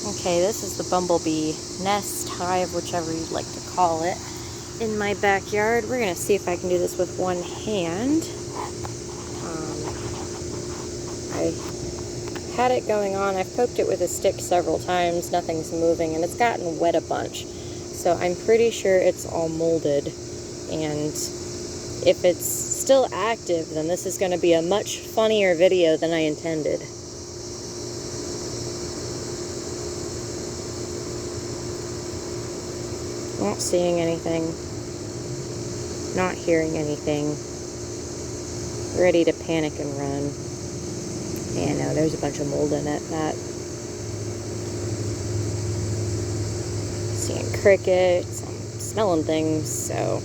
Okay, this is the Bumblebee nest, hive, whichever you'd like to call it, in my backyard. We're going to see if I can do this with one hand. I had it going on. I've poked it with a stick several times. Nothing's moving, and it's gotten wet a bunch. So I'm pretty sure it's all molded. And if it's still active, then this is going to be a much funnier video than I intended. Not seeing anything, not hearing anything, ready to panic and run. Yeah, no, there's a bunch of mold in it. That, seeing crickets, I'm smelling things, so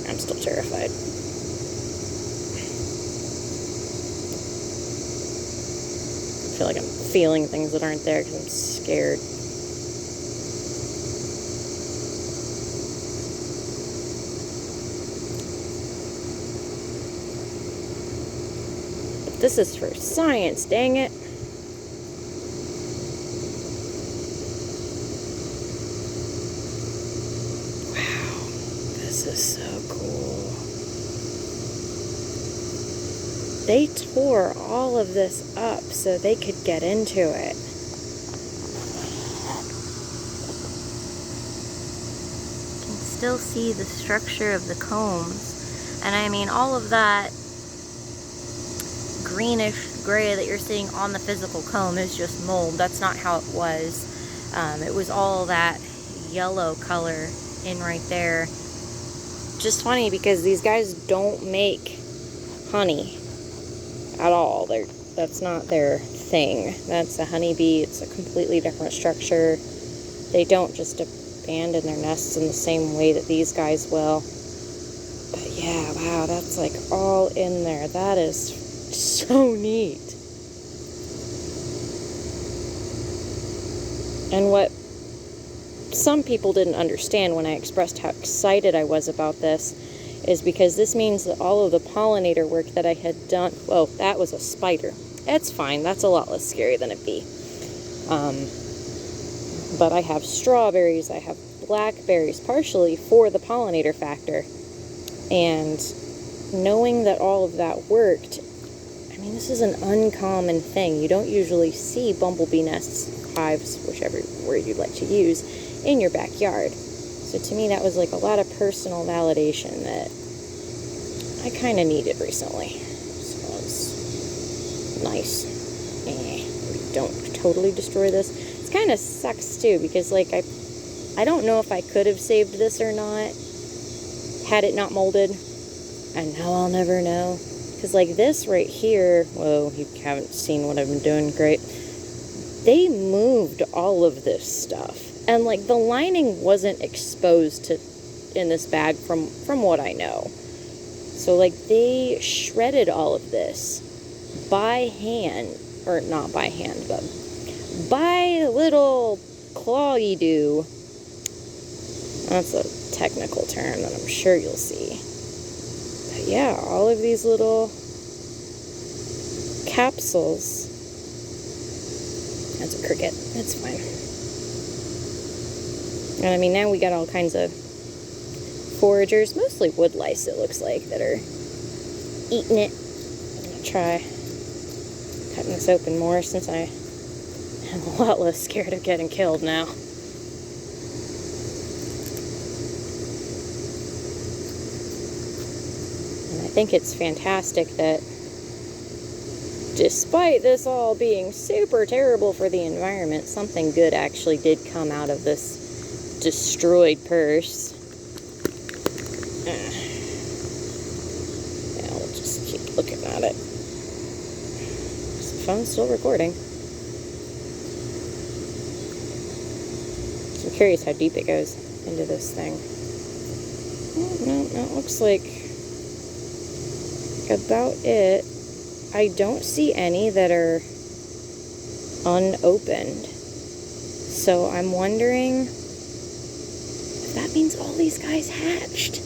I'm still terrified. I feel like I'm feeling things that aren't there because I'm scared. This is for science, dang it. Wow, this is so cool. They tore all of this up so they could get into it. You can still see the structure of the combs. And I mean, all of that greenish gray that you're seeing on the physical comb is just mold. That's not how it was. It was all that yellow color in right there. Just funny because these guys don't make honey at all. That's not their thing. That's a honeybee. It's a completely different structure. They don't just abandon their nests in the same way that these guys will. But yeah, wow, that's like all in there. That is so neat. And what some people didn't understand when I expressed how excited I was about this is because this means that all of the pollinator work that I had done, well, that was a spider. It's fine. That's a lot less scary than a bee. But I have strawberries, I have blackberries, partially for the pollinator factor. And knowing that all of that worked, I mean, this is an uncommon thing. You don't usually see bumblebee nests, hives, whichever word you'd like to use, in your backyard. So to me, that was like a lot of personal validation that I kind of needed recently. So it was nice. Don't totally destroy this. It kind of sucks too, because like I don't know if I could have saved this or not had it not molded. And now I'll never know. Because like this right here, whoa, you haven't seen what I've been doing, great. They moved all of this stuff. And like the lining wasn't exposed in this bag from what I know. So like they shredded all of this by hand, or not by hand, but by little clawy-do. That's a technical term that I'm sure you'll see. Yeah, all of these little capsules. That's a cricket. It's fine. And I mean, now we got all kinds of foragers, mostly wood lice, it looks like, that are eating it. I'm going to try cutting this open more since I am a lot less scared of getting killed now. I think it's fantastic that despite this all being super terrible for the environment, something good actually did come out of this destroyed purse. Yeah, we'll just keep looking at it. The phone's still recording. So I'm curious how deep it goes into this thing. No, it looks like about it. I don't see any that are unopened. So I'm wondering if that means all these guys hatched.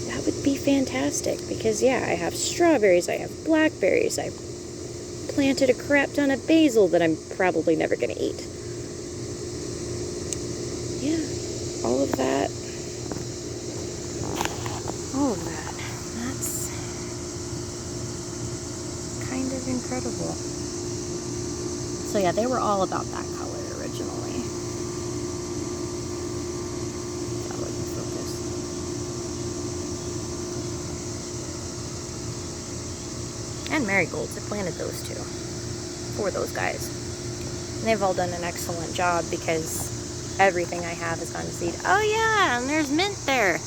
That would be fantastic because yeah, I have strawberries, I have blackberries, I have planted a crap ton of basil that I'm probably never going to eat. Yeah, all of that. That's kind of incredible. So yeah, they were all about that color originally. That wouldn't focus. And marigolds, I planted those too. For those guys. And they've all done an excellent job because everything I have has gone to seed. Oh yeah, and there's mint there.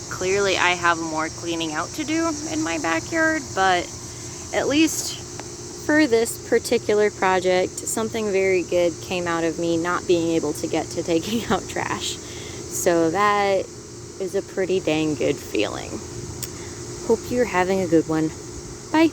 Clearly I have more cleaning out to do in my backyard, but at least for this particular project, something very good came out of me not being able to get to taking out trash. So that is a pretty dang good feeling. Hope you're having a good one. Bye.